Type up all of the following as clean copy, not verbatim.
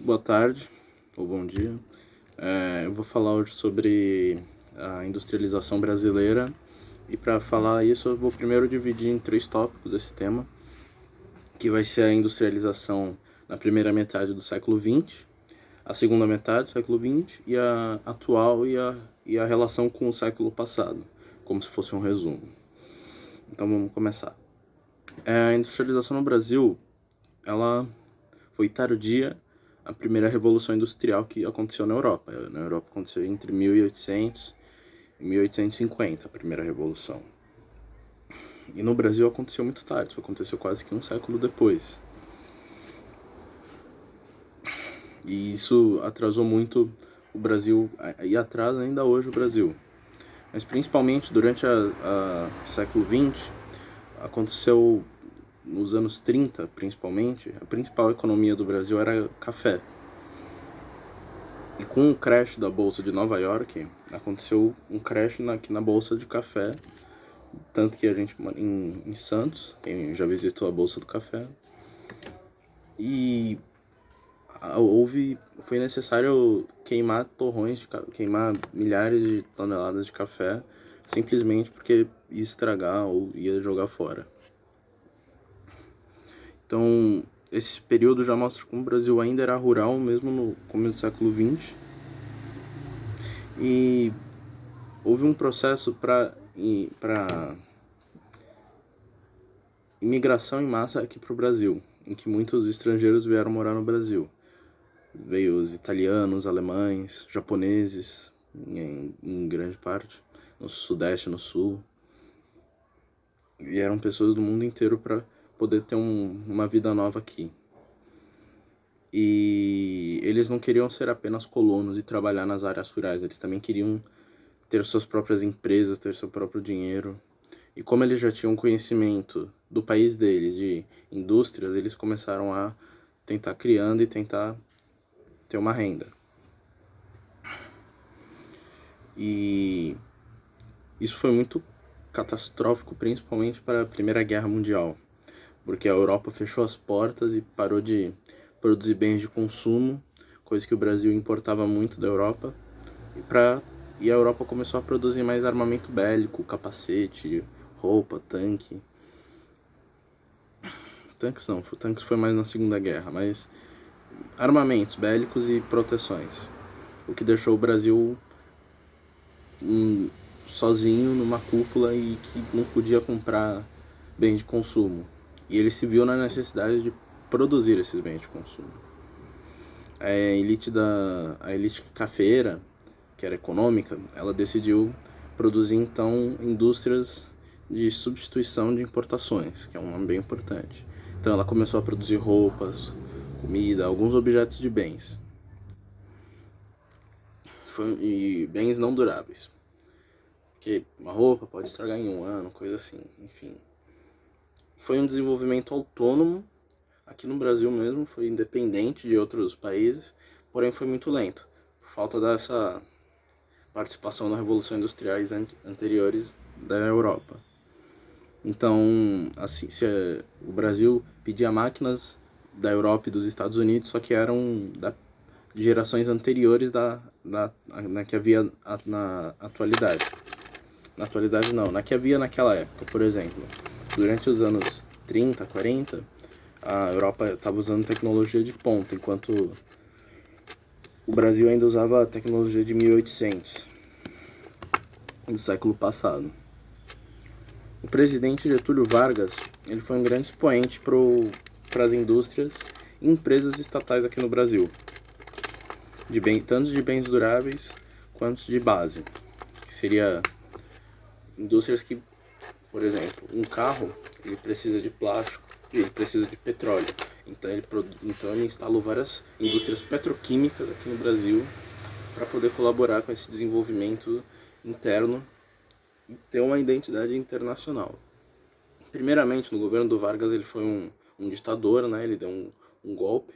Boa tarde, ou bom dia. Eu vou falar hoje sobre a industrialização brasileira. E para falar isso, eu vou primeiro dividir em três tópicos esse tema, que vai ser a industrialização na primeira metade do século XX, a segunda metade do século XX e a atual e a relação com o século passado, como se fosse um resumo. Então vamos começar. A industrialização no Brasil, ela foi tardia a primeira revolução industrial que aconteceu na Europa. Na Europa aconteceu entre 1800 e 1850, a primeira revolução. E no Brasil aconteceu muito tarde, isso aconteceu quase que um século depois. E isso atrasou muito o Brasil, e atrasa ainda hoje o Brasil. Mas principalmente durante o século XX, aconteceu nos anos 30, principalmente, a principal economia do Brasil era café. E com o crash da Bolsa de Nova York, aconteceu um crash aqui na Bolsa de Café. Tanto que a gente em Santos, quem já visitou a Bolsa do Café, e foi necessário queimar queimar milhares de toneladas de café, simplesmente porque ia estragar ou ia jogar fora. Então, esse período já mostra como o Brasil ainda era rural, mesmo no começo do século XX. E houve um processo para imigração em massa aqui para o Brasil, em que muitos estrangeiros vieram morar no Brasil. Veio os italianos, alemães, japoneses, em grande parte, no sudeste, no sul. Vieram pessoas do mundo inteiro para poder ter uma vida nova aqui. E eles não queriam ser apenas colonos e trabalhar nas áreas rurais, eles também queriam ter suas próprias empresas, ter seu próprio dinheiro. E como eles já tinham conhecimento do país deles, de indústrias, eles começaram a tentar criando e tentar ter uma renda. E isso foi muito catastrófico, principalmente para a Primeira Guerra Mundial, porque a Europa fechou as portas e parou de produzir bens de consumo, coisa que o Brasil importava muito da Europa, e a Europa começou a produzir mais armamento bélico, capacete, roupa, tanque. Tanques foi mais na Segunda Guerra, mas armamentos bélicos e proteções, o que deixou o Brasil sozinho numa cúpula e que não podia comprar bens de consumo. E ele se viu na necessidade de produzir esses bens de consumo. A elite cafeira, que era econômica, ela decidiu produzir então indústrias de substituição de importações, que é um nome bem importante. Então ela começou a produzir roupas, comida, alguns objetos de bens. E bens não duráveis. Porque uma roupa pode estragar em um ano, coisa assim, enfim. Foi um desenvolvimento autônomo, aqui no Brasil mesmo, foi independente de outros países, porém foi muito lento, por falta dessa participação na Revolução Industriais anteriores da Europa. Então, assim, o Brasil pedia máquinas da Europa e dos Estados Unidos, só que eram de gerações anteriores na que havia na atualidade. Na atualidade não, na que havia naquela época, por exemplo. Durante os anos 30, 40, a Europa estava usando tecnologia de ponta, enquanto o Brasil ainda usava a tecnologia de 1800, do século passado. O presidente Getúlio Vargas, ele foi um grande expoente para as indústrias e empresas estatais aqui no Brasil, tanto de bens duráveis quanto de base, que seria indústrias que, por exemplo, um carro, ele precisa de plástico e ele precisa de petróleo. Então ele instalou várias indústrias petroquímicas aqui no Brasil para poder colaborar com esse desenvolvimento interno e ter uma identidade internacional. Primeiramente, no governo do Vargas, ele foi um ditador, né? Ele deu um golpe.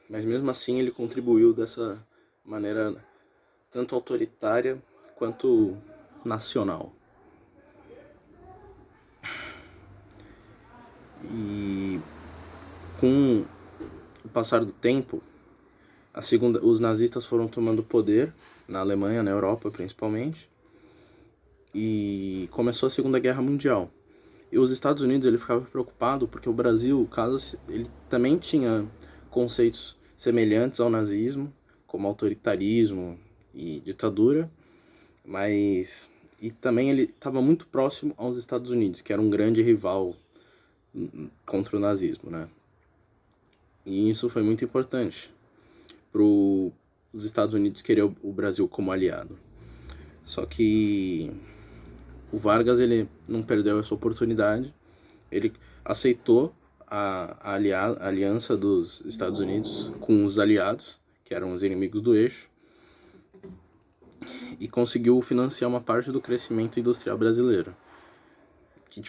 Mas mesmo assim ele contribuiu dessa maneira tanto autoritária quanto nacional. E com o passar do tempo, os nazistas foram tomando poder na Alemanha, na Europa principalmente, e começou a Segunda Guerra Mundial. E os Estados Unidos ele ficava preocupado porque o Brasil, ele também tinha conceitos semelhantes ao nazismo, como autoritarismo e ditadura, e também ele estava muito próximo aos Estados Unidos, que era um grande rival contra o nazismo, né? E isso foi muito importante para os Estados Unidos querer o Brasil como aliado. Só que o Vargas ele não perdeu essa oportunidade, ele aceitou a aliança dos Estados Unidos com os aliados, que eram os inimigos do eixo, e conseguiu financiar uma parte do crescimento industrial brasileiro, que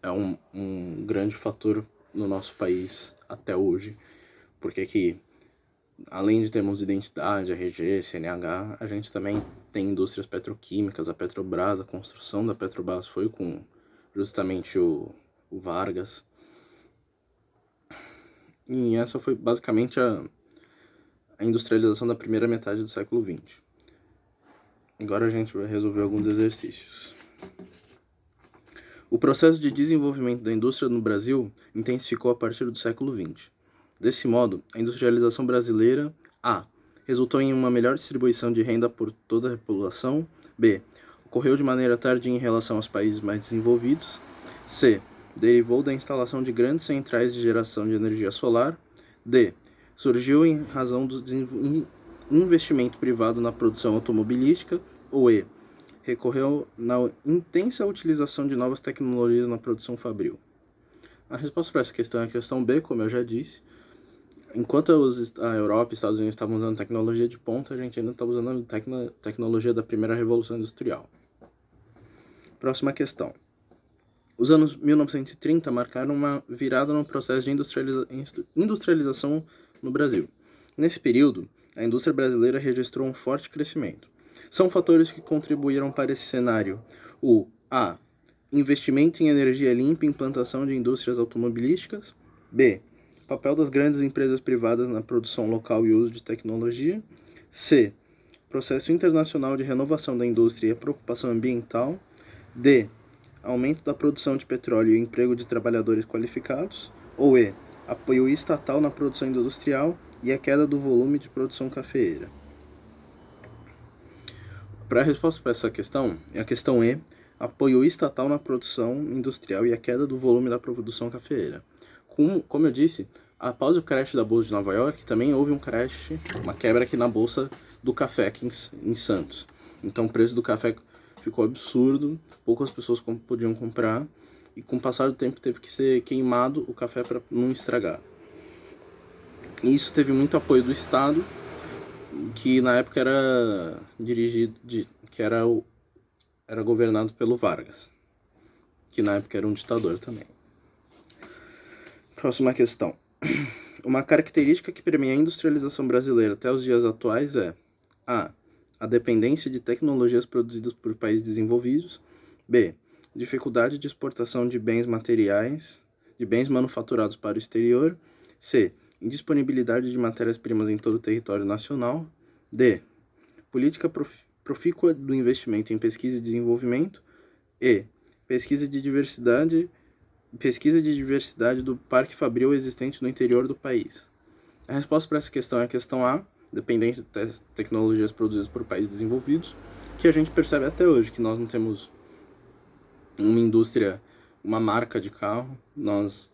é um grande fator no nosso país até hoje, porque aqui, além de termos identidade, RG, CNH, a gente também tem indústrias petroquímicas, a Petrobras, a construção da Petrobras foi com justamente o Vargas. E essa foi basicamente a industrialização da primeira metade do século XX. Agora a gente vai resolver alguns exercícios. O processo de desenvolvimento da indústria no Brasil intensificou a partir do século XX. Desse modo, a industrialização brasileira A. resultou em uma melhor distribuição de renda por toda a população. B. Ocorreu de maneira tardia em relação aos países mais desenvolvidos. C. Derivou da instalação de grandes centrais de geração de energia solar. D. Surgiu em razão do investimento privado na produção automobilística. Ou E. Recorreu na intensa utilização de novas tecnologias na produção fabril. A resposta para essa questão é a questão B, como eu já disse. Enquanto a Europa e os Estados Unidos estavam usando tecnologia de ponta, a gente ainda está usando tecnologia da primeira revolução industrial. Próxima questão. Os anos 1930 marcaram uma virada no processo de industrialização no Brasil. Nesse período, a indústria brasileira registrou um forte crescimento. São fatores que contribuíram para esse cenário: o A. Investimento em energia limpa e implantação de indústrias automobilísticas. B. Papel das grandes empresas privadas na produção local e uso de tecnologia. C. Processo internacional de renovação da indústria e a preocupação ambiental. D. Aumento da produção de petróleo e emprego de trabalhadores qualificados. Ou E. Apoio estatal na produção industrial e a queda do volume de produção cafeeira. Para a resposta para essa questão, é a questão E. Apoio estatal na produção industrial e a queda do volume da produção cafeeira. Como eu disse, após o crash da Bolsa de Nova York, também houve uma quebra aqui na Bolsa do Café aqui em Santos. Então o preço do café ficou absurdo, poucas pessoas podiam comprar, e com o passar do tempo teve que ser queimado o café para não estragar. E isso teve muito apoio do Estado, que na época era era governado pelo Vargas, que na época era um ditador também. Próxima questão. Uma característica que permeia a industrialização brasileira até os dias atuais é A. A dependência de tecnologias produzidas por países desenvolvidos. B. Dificuldade de exportação de bens materiais, de bens manufaturados para o exterior. C. Indisponibilidade de matérias-primas em todo o território nacional. D. Política profícua do investimento em pesquisa e desenvolvimento. E. Pesquisa de diversidade do parque fabril existente no interior do país. A resposta para essa questão é a questão A, dependência de tecnologias produzidas por países desenvolvidos, que a gente percebe até hoje, que nós não temos uma indústria, uma marca de carro,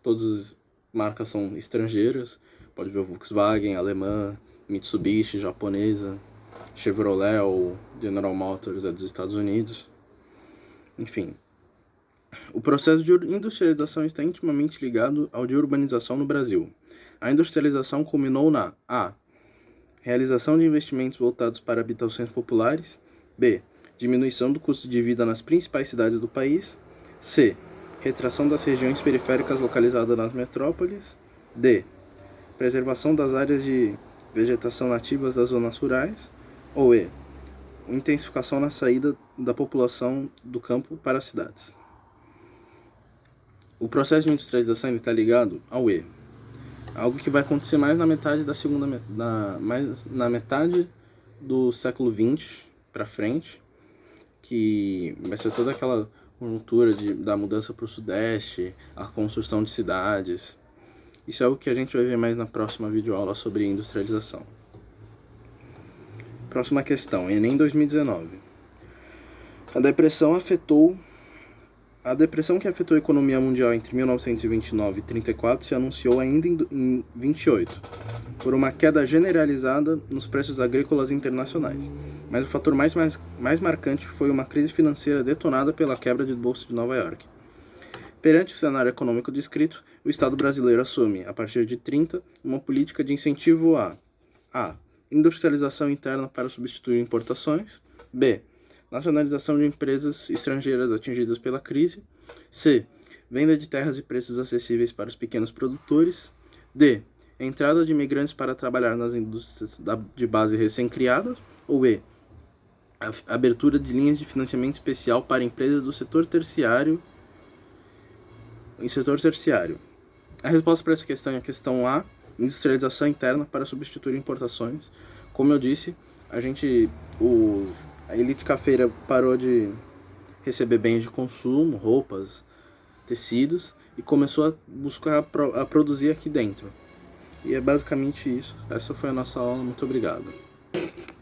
todas as marcas são estrangeiras, pode ver o Volkswagen, alemã, Mitsubishi, japonesa, Chevrolet ou General Motors é dos Estados Unidos, enfim. O processo de industrialização está intimamente ligado ao de urbanização no Brasil. A industrialização culminou na A. Realização de investimentos voltados para habitações populares. B. Diminuição do custo de vida nas principais cidades do país. C. Retração das regiões periféricas localizadas nas metrópoles. D. Preservação das áreas de vegetação nativas das zonas rurais. Ou E. Intensificação na saída da população do campo para as cidades. O processo de industrialização está ligado ao E. Algo que vai acontecer mais na metade da mais na metade do século XX para frente, que vai ser toda aquela conjuntura da mudança para o Sudeste, a construção de cidades. Isso é algo que a gente vai ver mais na próxima videoaula sobre industrialização. Próxima questão, Enem 2019. A depressão que afetou a economia mundial entre 1929 e 1934 se anunciou ainda em 28, por uma queda generalizada nos preços agrícolas internacionais. Mas o fator mais marcante foi uma crise financeira detonada pela quebra de Bolsa de Nova York. Perante o cenário econômico descrito, o Estado brasileiro assume, a partir de 30, uma política de incentivo a industrialização interna para substituir importações, b. nacionalização de empresas estrangeiras atingidas pela crise, c. venda de terras e preços acessíveis para os pequenos produtores, d. entrada de imigrantes para trabalhar nas indústrias de base recém-criadas, ou e. abertura de linhas de financiamento especial para empresas do setor terciário. A resposta para essa questão é a questão A, industrialização interna para substituir importações. Como eu disse, a elite cafeira parou de receber bens de consumo, roupas, tecidos, e começou a buscar a produzir aqui dentro. E é basicamente isso. Essa foi a nossa aula. Muito obrigado.